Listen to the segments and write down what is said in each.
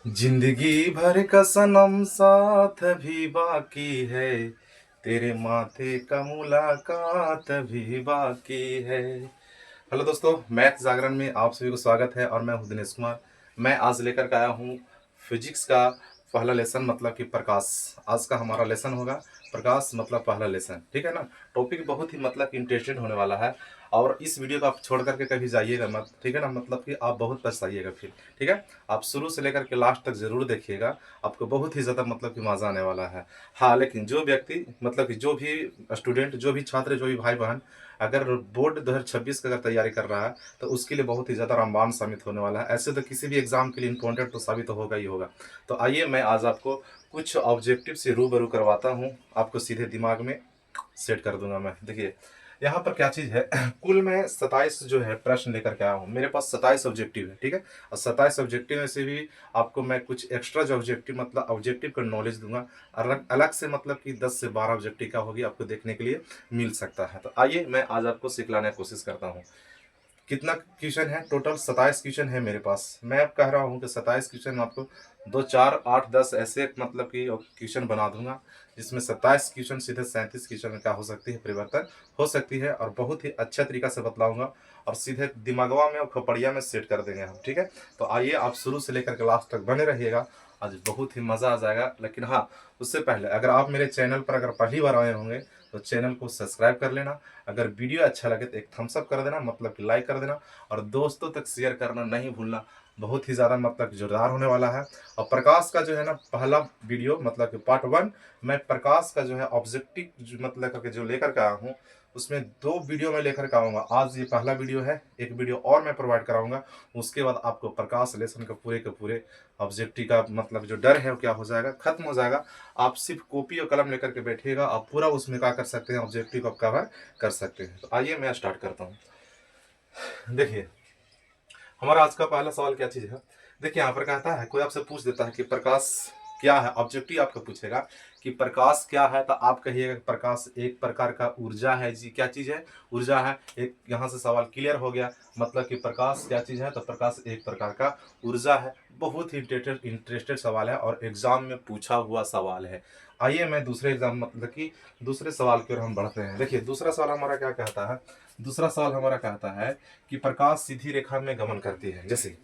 जिंदगी भर का सनम साथ भी बाकी है। तेरे माथे का मुलाकात भी बाकी है। हेलो दोस्तों, मैथ जागरण में आप सभी को स्वागत है और मैं हूं दिनेश कुमार। मैं आज लेकर के आया हूं फिजिक्स का पहला लेसन मतलब कि प्रकाश। आज का हमारा लेसन होगा प्रकाश मतलब पहला लेसन, ठीक है ना। टॉपिक बहुत ही मतलब इंटरेस्टिंग होने वाला है और इस वीडियो को आप छोड़ करके कभी जाइएगा मत, ठीक है ना। मतलब कि आप बहुत पछताइएगा फिर, ठीक है। आप शुरू से लेकर के लास्ट तक जरूर देखिएगा, आपको बहुत ही ज़्यादा मतलब कि मज़ा आने वाला है। हाँ, लेकिन जो व्यक्ति मतलब कि जो भी स्टूडेंट, जो भी छात्र, जो भी भाई बहन अगर बोर्ड 2026 का अगर तैयारी कर रहा है तो उसके लिए बहुत ही ज़्यादा रामबाण साबित होने वाला है। ऐसे तो किसी भी एग्जाम के लिए इंपॉर्टेंट तो साबित होगा ही होगा। तो आइए मैं आज आपको कुछ ऑब्जेक्टिव से रूबरू करवाता हूँ, आपको सीधे दिमाग में सेट कर दूंगा मैं। देखिए यहाँ पर क्या चीज़ है कुल मैं 27 जो है प्रश्न लेकर के आया हूँ। मेरे पास 27 ऑब्जेक्टिव है, ठीक है। और 27 ऑब्जेक्टिव में से भी आपको मैं कुछ एक्स्ट्रा जो ऑब्जेक्टिव मतलब ऑब्जेक्टिव का नॉलेज दूंगा। अलग अलग से मतलब कि 10 से 12 ऑब्जेक्टिव का होगी आपको देखने के लिए मिल सकता है। तो आइए मैं आज आपको सिखलाने की कोशिश करता हूँ। कितना क्वेश्चन है? टोटल 27 क्वेश्चन है मेरे पास। मैं अब कह रहा हूँ कि 27 क्वेश्चन में आपको 2 4 8 10 ऐसे मतलब कि क्वेश्चन बना दूंगा, जिसमें 27 क्वेश्चन सीधे 37 क्वेश्चन में क्या हो सकती है, परिवर्तन हो सकती है। और बहुत ही अच्छा तरीका से बतलाऊंगा और सीधे दिमागवा में और खोपड़िया में सेट कर देंगे हम, ठीक है। तो आइए आप शुरू से लेकर के लास्ट तक बने रहिएगा, आज बहुत ही मज़ा आ जाएगा। लेकिन हाँ, उससे पहले अगर आप मेरे चैनल पर अगर पहली बार आए होंगे तो चैनल को सब्सक्राइब कर लेना। अगर वीडियो अच्छा लगे तो एक थम्स अप कर देना, मतलब कि लाइक कर देना, और दोस्तों तक शेयर करना नहीं भूलना। बहुत ही ज़्यादा मतलब जोरदार होने वाला है। और प्रकाश का जो है ना पहला वीडियो मतलब कि पार्ट 1, मैं प्रकाश का जो है ऑब्जेक्टिव मतलब करके जो लेकर के आया हूँ, उसमें 2 वीडियो मैं लेकर के आऊँगा। आज ये पहला वीडियो है, एक वीडियो और मैं प्रोवाइड कराऊंगा। उसके बाद आपको प्रकाश लेसन के पूरे ऑब्जेक्टिव का मतलब जो डर है वो क्या हो जाएगा, खत्म हो जाएगा। आप सिर्फ कॉपी और कलम लेकर के बैठिएगा, आप पूरा उसमें क्या कर सकते हैं, ऑब्जेक्टिव को कवर कर सकते हैं। तो आइए मैं स्टार्ट करता हूँ। देखिए हमारा आज का पहला सवाल क्या चीज है। देखिए यहाँ पर कहता है, कोई आपसे पूछ देता है कि प्रकाश क्या है, ऑब्जेक्टिव आपको पूछेगा कि प्रकाश क्या है, तो आप कहिएगा कि प्रकाश एक प्रकार का ऊर्जा है जी। क्या चीज है? ऊर्जा है। एक यहाँ से सवाल क्लियर हो गया। मतलब कि प्रकाश क्या चीज है, तो प्रकाश एक प्रकार का ऊर्जा है। बहुत ही इंटरेस्टेड सवाल है और एग्जाम में पूछा हुआ सवाल है। आइए मैं दूसरे एग्जाम मतलब कि दूसरे सवाल की ओर हम बढ़ते हैं। देखिए दूसरा सवाल हमारा क्या कहता है। दूसरा सवाल हमारा कहता है कि प्रकाश सीधी रेखा में गमन करती है। जैसे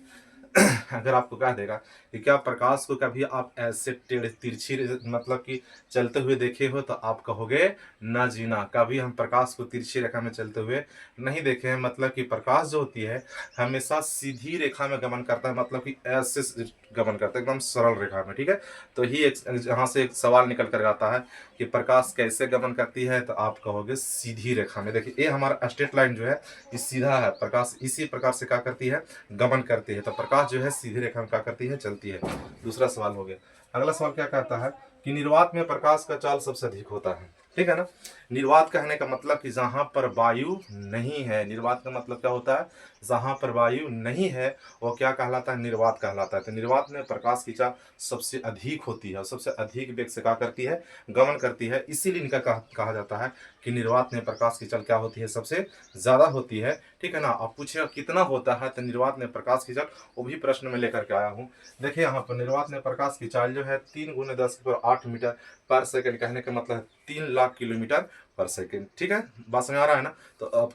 अगर आपको कह देगा कि क्या प्रकाश को कभी आप ऐसे टेढ़ तिरछी मतलब कि चलते हुए देखे हो, तो आप कहोगे ना जी ना, कभी हम प्रकाश को तिरछी रेखा में चलते हुए नहीं देखे हैं। मतलब कि प्रकाश जो होती है हमेशा सीधी रेखा में गमन करता है, मतलब कि ऐसे गमन करता है एकदम सरल रेखा में, ठीक है। तो ही एक यहाँ से एक सवाल निकल कर आता है कि प्रकाश कैसे गमन करती है, तो आप कहोगे सीधी रेखा में। देखिए ये हमारा स्ट्रेट लाइन जो है ये सीधा है, प्रकाश इसी प्रकार से क्या करती है, गमन करती है। तो प्रकाश जो है सीधी रेखा में क्या करती है, चलती है। दूसरा सवाल हो गया। अगला सवाल क्या कहता है कि निर्वात में प्रकाश का चाल सबसे अधिक होता है, ठीक है ना। निर्वात कहने का मतलब कि जहां पर वायु नहीं है। निर्वात का मतलब क्या होता है, जहां पर वायु नहीं है वो क्या कहलाता है, निर्वात कहलाता है। तो निर्वात में प्रकाश की चाल सबसे अधिक होती है और सबसे अधिक वेग से क्या करती है, गमन करती है। इसीलिए इनका कहा जाता है कि निर्वात में प्रकाश की चाल क्या होती है, सबसे ज्यादा होती है, ठीक है ना। आप पूछे कितना होता है, तो निर्वात में प्रकाश की चाल वो भी प्रश्न में लेकर के आया हूँ। देखिए यहाँ पर निर्वात में प्रकाश की चाल जो है 3 × 10⁸ मीटर पर सेकंड, कहने का मतलब 3 लाख किलोमीटर पर सेकंड, ठीक है। बात समझ आ रहा है ना। तो अब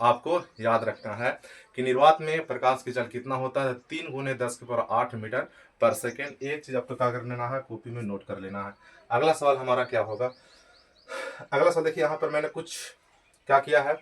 आपको याद रखना है कि निर्वात में प्रकाश की चाल कितना होता है, 3 × 10⁸ मीटर पर सेकेंड। एक चीज आपको क्या कर लेना है, कॉपी में नोट कर लेना है। अगला सवाल हमारा क्या होगा। अगला सवाल देखिए यहाँ पर मैंने कुछ क्या किया है,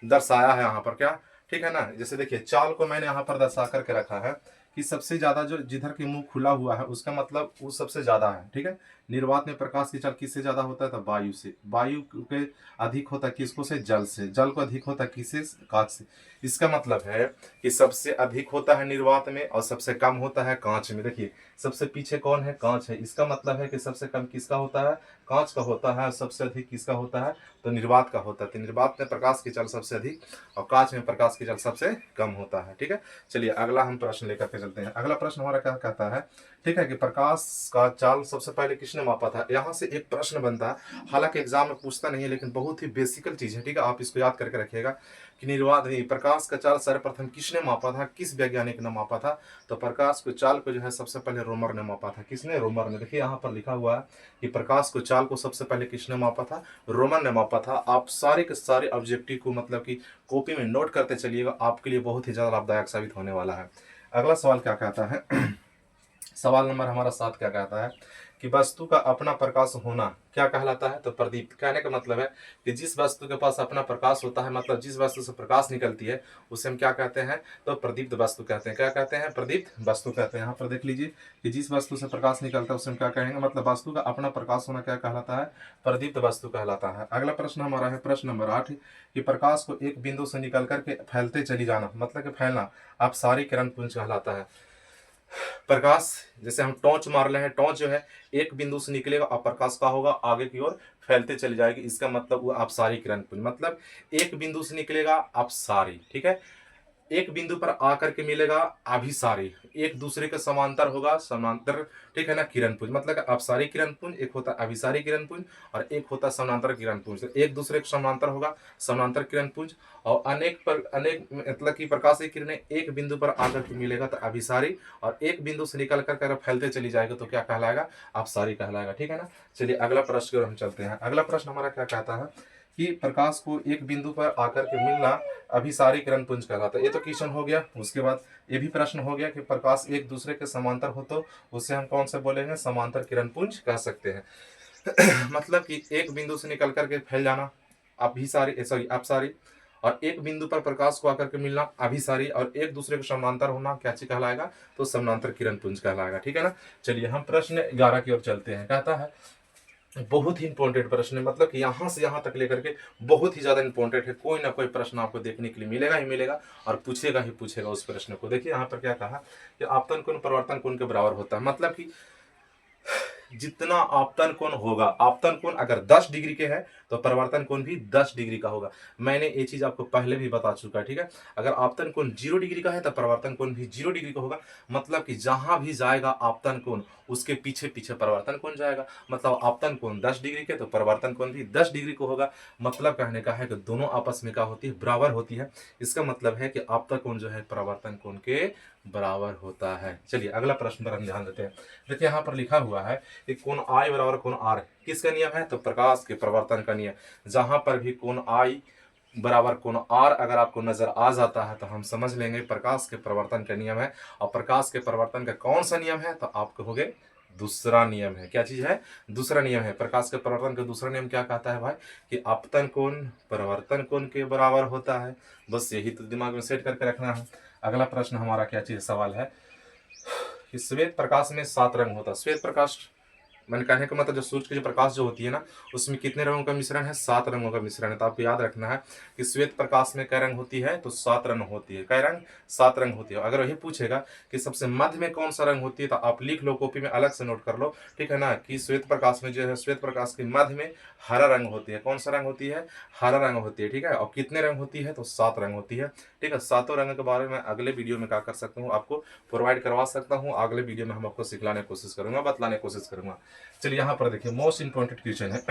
दर्शाया है यहाँ पर क्या, ठीक है ना। जैसे देखिए चाल को मैंने यहाँ पर दर्शा करके रखा है कि सबसे ज्यादा जो जिधर के मुंह खुला हुआ है उसका मतलब वो सबसे ज्यादा है, ठीक है। निर्वात में प्रकाश की चाल किससे ज्यादा होता है, तो वायु से। वायु के अधिक होता है किसको से, जल से। जल को अधिक होता है किससे, कांच से। इसका मतलब है कि सबसे अधिक होता है निर्वात में और सबसे कम होता है कांच में। देखिए सबसे पीछे कौन है, कांच है। इसका मतलब है कि सबसे कम किसका होता है, कांच का होता है। और सबसे अधिक किसका होता है, तो निर्वात का होता है। तो निर्वात में प्रकाश की चाल सबसे अधिक और कांच में प्रकाश की चाल सबसे कम होता है, ठीक है। चलिए अगला हम प्रश्न लेकर के चलते हैं। अगला प्रश्न हमारा क्या कहता है, ठीक है, कि प्रकाश का चाल सबसे पहले किसने मापा था। यहाँ से एक प्रश्न बनता है, हालांकि एग्जाम में पूछता नहीं है लेकिन बहुत ही बेसिकल चीज है, ठीक है। आप इसको याद करके रखिएगा कि निर्वात नहीं, प्रकाश का चाल सर्वप्रथम किसने मापा था, किस वैज्ञानिक ने मापा था? तो प्रकाश को चाल को जो है सबसे पहले रोमर ने मापा था। किसने? रोमर ने। देखिए यहाँ पर लिखा हुआ है कि प्रकाश को चाल को सबसे पहले किसने मापा था? रोमर ने मापा था। आप सारे के सारे ऑब्जेक्टिव को मतलब कि कॉपी में नोट करते चलिएगा, आपके लिए बहुत ही ज़्यादा लाभदायक साबित होने वाला है। अगला सवाल क्या कहता है? सवाल नंबर हमारा 7 क्या कहता है कि वस्तु का अपना प्रकाश होना क्या कहलाता है? तो प्रदीप्त। कहने का मतलब है कि जिस वस्तु के पास अपना प्रकाश होता है, मतलब जिस वस्तु से प्रकाश निकलती है, उसे हम क्या कहते हैं? तो प्रदीप्त वस्तु कहते हैं। क्या कहते हैं? प्रदीप्त वस्तु कहते हैं। यहाँ पर देख लीजिए कि जिस वस्तु से प्रकाश निकलता है उसे हम क्या कहेंगे, मतलब वस्तु का अपना प्रकाश होना क्या कहलाता है? प्रदीप्त वस्तु कहलाता है। अगला प्रश्न हमारा है प्रश्न नंबर 8 कि प्रकाश को एक बिंदु से निकल करके फैलते चली जाना, मतलब कि फैलना, अपसारी किरण पुंज कहलाता है। प्रकाश जैसे हम टॉर्च मार रहे हैं, टॉर्च जो है एक बिंदु से निकलेगा और प्रकाश का होगा आगे की ओर फैलते चली जाएगी, इसका मतलब वो अपसारी किरण पुंज, मतलब एक बिंदु से निकलेगा अपसारी, ठीक है, एक बिंदु पर आकर के मिलेगा अभिसारी, एक दूसरे के समांतर होगा समांतर, ठीक है ना, किरण पुंज, मतलब अपसारी किरण पुंज, एक होता है अभिसारी किरण पुंज और एक होता है समांतर किरण पुंज। तो एक दूसरे के समांतर होगा समांतर किरण पुंज, और अनेक मतलब की प्रकाश की किरणें एक बिंदु पर आकर के मिलेगा तो अभिसारी, और एक बिंदु से निकल कर अगर फैलते चली जाएगा तो क्या कहलाएगा? अपसारी कहलाएगा, ठीक है ना। चलिए अगला प्रश्न की ओर हम चलते हैं। अगला प्रश्न हमारा क्या कहता है कि प्रकाश को एक बिंदु पर आकर के मिलना अभिसारी किरण पुंज कहलाता है। ये तो क्वेश्चन हो गया। उसके बाद ये भी प्रश्न हो गया कि प्रकाश एक दूसरे के समांतर हो तो उसे हम कौन से बोलेंगे? समांतर किरण पुंज कह सकते हैं। मतलब कि एक बिंदु से निकल करके फैल जाना अभिसारी, सॉरी अपसारी, और एक बिंदु पर प्रकाश को आकर के मिलना अभिसारी, और एक दूसरे के समांतर होना क्या चीज कहलाएगा? तो समांतर किरण पुंज कहलाएगा, ठीक है ना। चलिए हम प्रश्न 11 की ओर चलते हैं। कहता है, बहुत ही इंपॉर्टेंट प्रश्न है, मतलब कि यहाँ से यहाँ तक लेकर के बहुत ही ज्यादा इंपॉर्टेंट है। कोई ना कोई प्रश्न आपको देखने के लिए मिलेगा ही मिलेगा और पूछेगा ही पूछेगा उस प्रश्न को। देखिए यहाँ पर क्या कहा कि आपतन कोण परिवर्तन कोण के बराबर होता है, मतलब कि जितना आपतन कोण होगा, आपतन कोण अगर 10 डिग्री के है तो परिवर्तन कोण भी 10 डिग्री का होगा। मैंने ये चीज आपको पहले भी बता चुका है, ठीक है। अगर आपतन कोण 0 डिग्री का है तो परिवर्तन कोण भी 0 डिग्री का होगा, मतलब कि जहां भी जाएगा आपतन कोण उसके पीछे पीछे परिवर्तन कोण जाएगा। मतलब आपतन कोण 10 डिग्री के तो परिवर्तन कोण भी 10 डिग्री को होगा। मतलब कहने का है कि दोनों आपस में क्या होती है? बराबर होती है। इसका मतलब है कि आपतन कोण जो है परिवर्तन कोण के बराबर होता है। चलिए अगला प्रश्न पर हम ध्यान देते हैं। देखिए यहाँ पर लिखा हुआ है कि कोण आई बराबर कोण आर किसका नियम है? तो प्रकाश के परिवर्तन का नियम। जहां पर भी कोण आई बराबर कोण आर अगर आपको नजर आ जाता है तो हम समझ लेंगे प्रकाश के परिवर्तन का नियम है। और प्रकाश के परिवर्तन का कौन सा नियम है? तो आप कहोगे दूसरा नियम है। क्या चीज है? दूसरा नियम है। प्रकाश के परिवर्तन का दूसरा नियम क्या कहता है भाई? कि आपतन कोण परिवर्तन कोण के बराबर होता है। बस यही तो दिमाग में सेट करके रखना है। अगला प्रश्न हमारा क्या चीज सवाल है कि श्वेत प्रकाश में 7 रंग होता है। श्वेत प्रकाश मैंने कहने का मतलब जो सूर्य की जो प्रकाश जो होती है ना, उसमें कितने रंगों का मिश्रण है? 7 रंगों का मिश्रण है। तो आपको याद रखना है कि श्वेत प्रकाश में कै रंग होती है? तो 7 रंग होती है। कै रंग? 7 रंग होती है। अगर वही पूछेगा कि सबसे मध्य में कौन सा रंग होती है तो आप लिख लो, कॉपी में अलग से नोट कर लो, ठीक है ना, कि श्वेत प्रकाश में जो है श्वेत प्रकाश के मध्य में हरा रंग होती है। कौन सा रंग होती है? हरा रंग होती है, ठीक है। और कितने रंग होती है? तो 7 रंग होती है, ठीक है। 7 रंग के बारे में अगले वीडियो में क्या कर सकता हूँ, आपको प्रोवाइड करवा सकता हूँ। अगले वीडियो में हम आपको सिखलाने की कोशिश करूंगा, बतलाने की कोशिश करूंगा। चलिए यहाँ पर देखिए मोस्ट इंपॉर्टेंट क्वेश्चन है।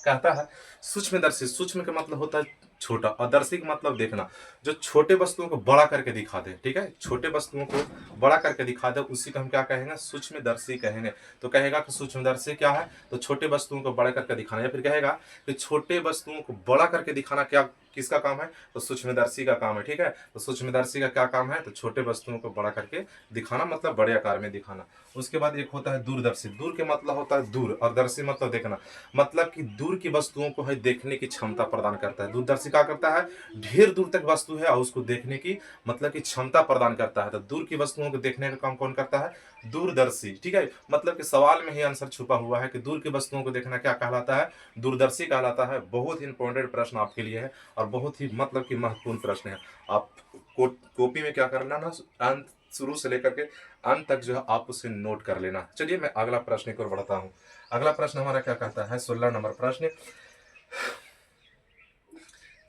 कहता है सूक्ष्मदर्शी, सूक्ष्म का मतलब होता है छोटा और दर्शी का मतलब देखना, जो छोटे वस्तुओं को बड़ा करके दिखा दे, ठीक है, छोटे वस्तुओं को बड़ा करके दिखा दे उसी को हम क्या कहेंगे? सूक्ष्मदर्शी कहेंगे। तो कहेगा कि सूक्ष्मदर्शी क्या है? तो छोटे वस्तुओं को बड़ा करके दिखाना, या फिर कहेगा कि छोटे वस्तुओं को बड़ा करके दिखाना क्या किसका काम है? तो सूक्ष्मदर्शी का काम है, ठीक है। तो सूक्ष्मदर्शी का क्या काम है? तो छोटे वस्तुओं को बड़ा करके दिखाना, मतलब बड़े आकार में दिखाना। उसके बाद एक होता है दूरदर्शी। दूर के मतलब होता है दूर और दर्शी मतलब देखना, मतलब कि दूर की वस्तुओं को है देखने की क्षमता प्रदान करता है। दूरदर्शी क्या करता है? ढेर दूर तक वस्तु है और उसको देखने की मतलब की क्षमता प्रदान करता है। तो दूर की वस्तुओं को देखने का काम कौन करता है? दूरदर्शी, ठीक है। मतलब कि सवाल में ही आंसर छुपा हुआ है कि दूर की वस्तुओं को देखना क्या कहलाता है? दूरदर्शी कहलाता है। बहुत ही इंपॉर्टेंट प्रश्न आपके लिए है और बहुत ही मतलब कि महत्वपूर्ण प्रश्न है। आप कॉपी में क्या करना ना, अंत शुरू से लेकर के अंत तक जो है आप उसे नोट कर लेना। चलिए मैं अगला प्रश्न की ओर बढ़ता हूँ। अगला प्रश्न हमारा क्या कहता है? 16 नंबर प्रश्न,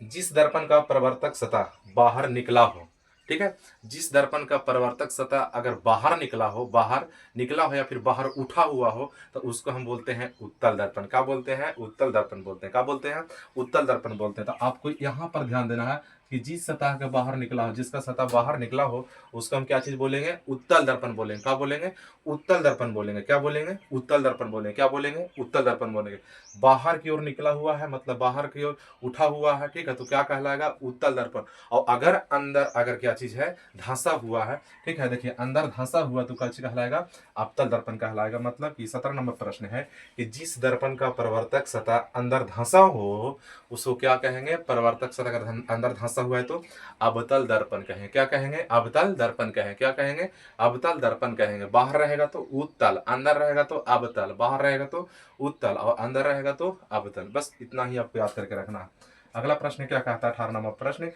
जिस दर्पण का प्रवर्तक सतह बाहर निकला हो, ठीक है, जिस दर्पण का प्रवर्तक सतह अगर बाहर निकला हो या फिर बाहर उठा हुआ हो तो उसको हम बोलते हैं उत्तल दर्पण। क्या बोलते हैं? उत्तल दर्पण बोलते हैं। क्या बोलते हैं? उत्तल दर्पण बोलते हैं। तो आपको यहाँ पर ध्यान देना है कि जिस सतह के बाहर निकला हो, जिसका सतह बाहर निकला हो, उसको हम क्या चीज बोलेंगे? उत्तल दर्पण बोलेंगे। क्या बोलेंगे? उत्तल दर्पण बोलेंगे। क्या बोलेंगे? उत्तल दर्पण बोलेंगे। क्या बोलेंगे? उत्तल दर्पण बोलेंगे। बाहर की ओर निकला हुआ है मतलब बाहर की ओर उठा हुआ है, ठीक है, तो क्या कहलाएगा? उत्तल दर्पण। और अगर अंदर अगर क्या चीज है? धंसा हुआ है, ठीक है, देखिए अंदर धंसा हुआ तो क्या चीज कहलाएगा? अवतल दर्पण कहलाएगा। मतलब कि 17 नंबर प्रश्न है कि जिस दर्पण का प्रवर्तक सतह अंदर धंसा हो उसको क्या कहेंगे? प्रवर्तक सतह अगर अंदर धंसा हुआ है तो अवतल दर्पण कहेंगे। क्या कहेंगे? अवतल दर्पण कहेंगे। क्या कहेंगे? अवतल दर्पण कहेंगे। बाहर रहेगा तो उत्तल, अंदर रहेगा तो अवतल, बाहर रहेगा तो उत्तल और अंदर रहेगा तो अवतल। बस इतना ही आपको याद करके रखना है। अगला प्रश्न क्या कहता है? 18 नंबर प्रश्न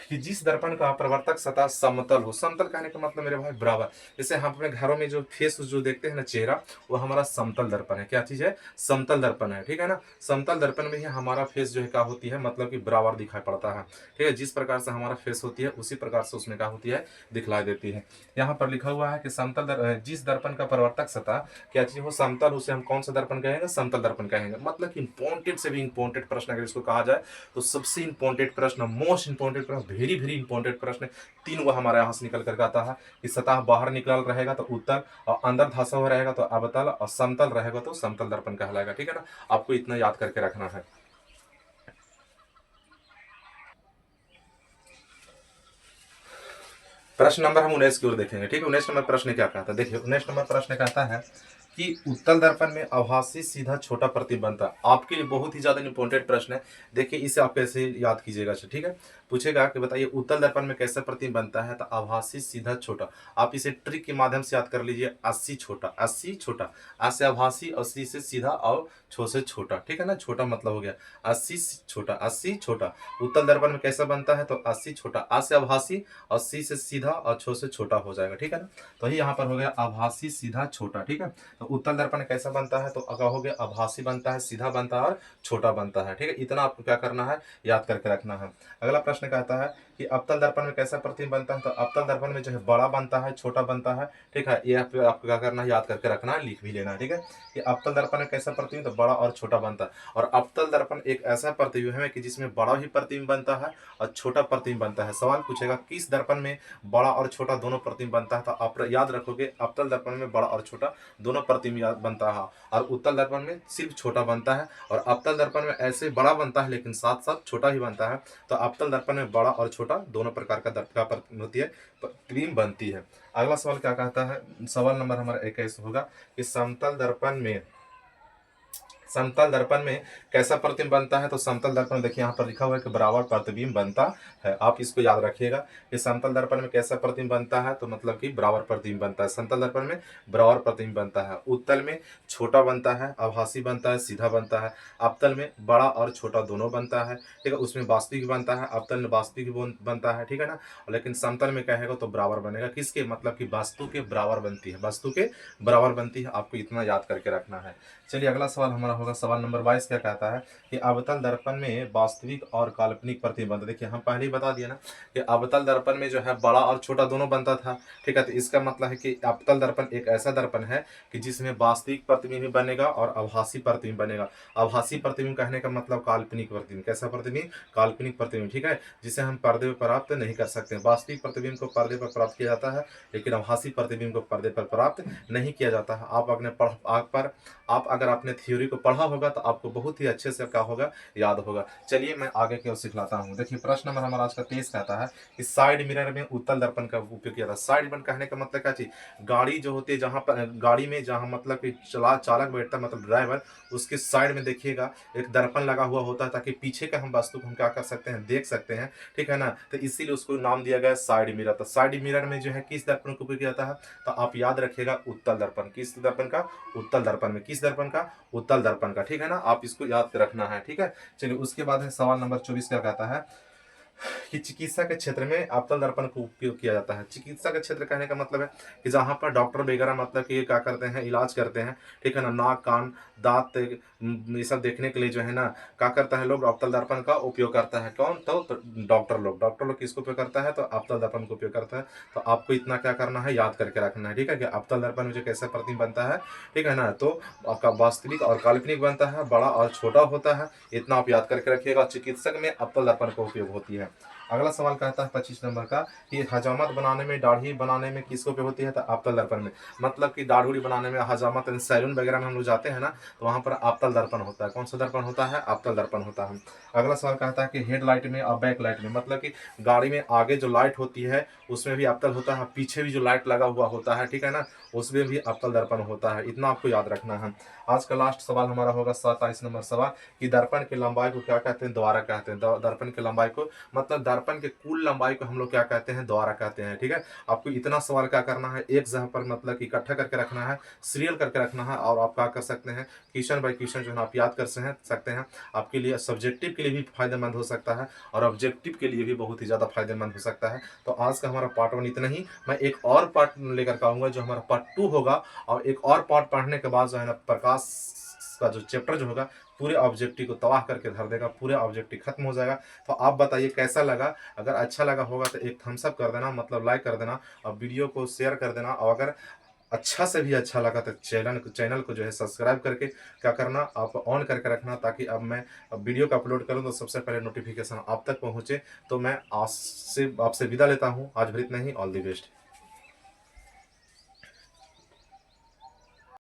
कि जिस दर्पण का प्रवर्तक सतह समतल हो। समतल कहने का मतलब मेरे भाई बराबर। जैसे हम अपने घरों में जो फेस जो देखते हैं ना, चेहरा, वो हमारा समतल दर्पण है। क्या चीज है? समतल दर्पण है, ठीक है ना। समतल दर्पण में ही हमारा फेस जो है क्या होती है? मतलब कि बराबर दिखाई पड़ता है, ठीक है। जिस प्रकार से हमारा फेस होती है उसी प्रकार से उसमें क्या होती है? दिखलाई देती है। यहाँ पर लिखा हुआ है कि जिस दर्पण का प्रवर्तक सतह क्या चीज हो? समतल, उसे हम कौन सा दर्पण कहेंगे? समतल दर्पण कहेंगे। मतलब कि इंपॉर्टेंट से भी इंपॉर्टेंट प्रश्न अगर इसको कहा जाए तो सबसे इंपॉर्टेंट प्रश्न, मोस्ट इंपॉर्टेंट प्रश्न, वेरी वेरी इंपॉर्टेंट प्रश्न, तीन वो हमारे यहाँ से निकल करके आता है कि सतह बाहर निकल रहेगा तो उत्तल, और अंदर धंसा हुआ रहेगा तो अवतल, और समतल रहेगा तो समतल दर्पण कहलाएगा, ठीक है ना। आपको इतना याद करके रखना है। प्रश्न नंबर हम 19 की ओर देखेंगे, ठीक है। 19 नंबर प्रश्न क्या कहता है? देखिए 19 नंबर प्रश्न कहता है कि उत्तल दर्पण में आभासी सीधा छोटा प्रतिबिंब बनता है। आपके लिए बहुत ही ज्यादा इंपॉर्टेंट प्रश्न है। देखिए इसे आप कैसे याद कीजिएगा, ठीक है। पूछेगा कि बताइए उत्तल दर्पण में कैसा प्रतिबिंब बनता है, तो आभासी सीधा छोटा। आप इसे ट्रिक के माध्यम से याद कर लीजिए। 80 छोटा, 80 छोटा, आ से आभासी, 80 से सीधा और छो से छोटा, ठीक है ना। छोटा मतलब हो गया 80 छोटा, 80 छोटा। उत्तल दर्पण में कैसा बनता है? तो 80 छोटा, आ से आभासी, 80 से सीधा और छो से छोटा हो जाएगा, ठीक है ना। तो ये यहाँ पर हो गया आभासी सीधा छोटा, ठीक है। तो उत्तल दर्पण कैसा बनता है? तो अगर हो गया आभासी बनता है, सीधा बनता है और छोटा बनता है, ठीक है। इतना आपको क्या करना है? याद करके रखना है। अगला प्रश्न कहता है कि अवतल दर्पण में कैसा प्रतिबिंब बनता है? तो अवतल दर्पण में जो है बड़ा बनता है, छोटा बनता है, ठीक है। ये आपको क्या करना है? याद करके रखना है, लिख भी लेना है, ठीक है। कि अवतल दर्पण में कैसा प्रतिबिंब? तो बड़ा और छोटा बनता है। और अवतल दर्पण एक ऐसा प्रतिबिंब है कि जिसमें बड़ा भी प्रतिबिंब बनता है और छोटा प्रतिबिंब बनता है। सवाल पूछेगा किस दर्पण में बड़ा और छोटा दोनों प्रतिबिंब बनता है, तो आप याद रखोगे अवतल दर्पण में बड़ा और छोटा दोनों प्रतिबिंब बनता है, और उत्तल दर्पण में सिर्फ छोटा बनता है। और अवतल दर्पण में ऐसे बड़ा बनता है लेकिन साथ साथ छोटा भी बनता है। तो अवतल दर्पण में बड़ा और छोटा दोनों प्रकार का दर्पण होती है, प्रतिबिंब बनती है। अगला सवाल क्या कहता है? सवाल नंबर हमारा 21 होगा कि समतल दर्पण में कैसा प्रतिबिंब बनता है? तो समतल दर्पण में देखिए यहाँ पर लिखा हुआ है कि बराबर प्रतिबिंब बनता है। आप इसको याद रखिएगा कि समतल दर्पण में कैसा प्रतिबिंब बनता है, तो मतलब कि बराबर प्रतिबिंब बनता है। समतल दर्पण में बराबर प्रतिबिंब बनता है। उत्तल में छोटा बनता है, आभासी बनता है, सीधा बनता है। अवतल में बड़ा और छोटा दोनों बनता है, ठीक है। उसमें वास्तविक बनता है, अवतल में वास्तविक बनता है, ठीक है ना। लेकिन समतल में कहेगा तो बराबर बनेगा। किसके? मतलब कि वस्तु के बराबर बनती है, वस्तु के बराबर बनती है। आपको इतना याद करके रखना है। चलिए अगला सवाल हमारा होगा सवाल नंबर 22 क्या कहता है कि अवतल दर्पण में वास्तविक और काल्पनिक प्रतिबिंब। देखिए हम पहले ही बता दिए ना कि अवतल दर्पण में जो है बड़ा और छोटा दोनों बनता था, ठीक है। तो इसका मतलब है कि अवतल दर्पण एक ऐसा दर्पण है कि जिसमें वास्तविक प्रतिबिंब भी बनेगा और आभासी प्रतिबिंब बनेगा। आभासी प्रतिबिंब कहने का मतलब काल्पनिक प्रतिबिंब। कैसा प्रतिबिंब? काल्पनिक प्रतिबिंब, ठीक है, जिसे हम पर्दे पर प्राप्त नहीं कर सकते। वास्तविक प्रतिबिंब को पर्दे पर प्राप्त किया जाता है लेकिन आभासी प्रतिबिंब को पर्दे पर प्राप्त नहीं किया जाता है। आप अगर आपने थ्योरी को पढ़ा होगा तो आपको बहुत ही अच्छे से क्या होगा? याद होगा। चलिए मैं आगे की ओर सिखलाता हूँ। देखिए प्रश्न नंबर हमारा आज का 23 कहता है कि साइड मिरर में उत्तल दर्पण का उपयोग किया था। साइड मिरर कहने का मतलब क्या चीज? गाड़ी जो होती है, जहाँ पर गाड़ी में जहाँ मतलब कि चालक बैठता है, मतलब ड्राइवर, उसके साइड में देखिएगा एक दर्पण लगा हुआ होता है ताकि पीछे का हम वस्तु को हम क्या कर सकते हैं? देख सकते हैं, ठीक है ना। तो इसीलिए उसको नाम दिया गया साइड मिरर। तो साइड मिरर में जो है किस दर्पण का उपयोग किया जाता है? तो आप याद रखिएगा उत्तल दर्पण। किस दर्पण का? उत्तल दर्पण में। किस दर्पण का? उत्तल दर्पण का, ठीक है ना। आप इसको याद रखना है, ठीक है। चलिए उसके बाद है सवाल नंबर 24 क्या कहता है कि चिकित्सा के क्षेत्र में अवतल दर्पण का उपयोग किया जाता है। चिकित्सा के क्षेत्र कहने का मतलब है कि जहाँ पर डॉक्टर वगैरह मतलब कि ये क्या करते हैं? इलाज करते हैं, ठीक है ना। नाक, कान, दांत, ये सब देखने के लिए जो है ना क्या करता है, लोग अवतल दर्पण का उपयोग करता है। कौन? तो डॉक्टर लोग किसको उपयोग करता है? तो अवतल दर्पण को उपयोग करता है। तो आपको इतना क्या करना है, याद करके रखना है, ठीक है, कि अवतल दर्पण में जो कैसे प्रतिबिंब बनता है, ठीक है ना। तो आपका वास्तविक और काल्पनिक बनता है, बड़ा और छोटा होता है, इतना आप याद करके रखिएगा। चिकित्सक में अवतल दर्पण का उपयोग होती है। अगला सवाल कहता है 25 नंबर का कि हजामत बनाने में, दाढ़ी बनाने में किसको उपयोग होती है? तो अवतल दर्पण में। मतलब कि दाढ़ी बनाने में, हजामत सैलून वगैरह में हम लोग जाते हैं ना, तो वहां पर अवतल दर्पण होता है। कौन सा दर्पण होता है? अवतल दर्पण होता है। अगला सवाल कहता है कि हेडलाइट में और बैक लाइट में, मतलब कि गाड़ी में आगे जो लाइट होती है उसमें भी अवतल होता है, पीछे भी जो लाइट लगा हुआ होता है, ठीक है ना, उसमें भी अवतल दर्पण होता है। इतना आपको याद रखना है। आज का लास्ट सवाल हमारा होगा 27 नंबर सवाल कि दर्पण की लंबाई को क्या कहते हैं? द्वारा कहते हैं। दर्पण की लंबाई को, मतलब दर्पण के कुल लंबाई को हम लोग क्या कहते हैं? द्वारा कहते हैं, ठीक है। आपको इतना सवाल क्या करना है, एक जगह पर मतलब कि इकट्ठा करके रखना है, सीरियल करके रखना है, और आप क्या कर सकते हैं, क्वेश्चन बाय क्वेश्चन जो है आप याद कर सकते हैं। आपके लिए सब्जेक्टिव के लिए भी फायदेमंद हो सकता है और ऑब्जेक्टिव के लिए भी बहुत ही ज़्यादा फायदेमंद हो सकता है। तो आज का हमारा पार्ट 1 इतना ही। मैं एक और पार्ट लेकर के आऊँगा जो हमारा पार्ट 2 होगा, और एक और पार्ट पढ़ने के बाद जो है ना, प्रकाश का जो चैप्टर जो होगा पूरे ऑब्जेक्टिव को तबाह करके धर देगा, पूरे ऑब्जेक्टिव खत्म हो जाएगा। तो आप बताइए कैसा लगा? अगर अच्छा लगा होगा तो एक थम्स अप कर देना, मतलब लाइक कर देना, और वीडियो को शेयर कर देना, और अगर अच्छा से भी अच्छा लगा तो चैनल को जो है सब्सक्राइब करके क्या करना, आप ऑन करके रखना, ताकि अब मैं वीडियो का अपलोड करूं तो सबसे पहले नोटिफिकेशन आप तक पहुंचे। तो मैं आपसे विदा लेता हूं, आज भर इतना ही। All the best.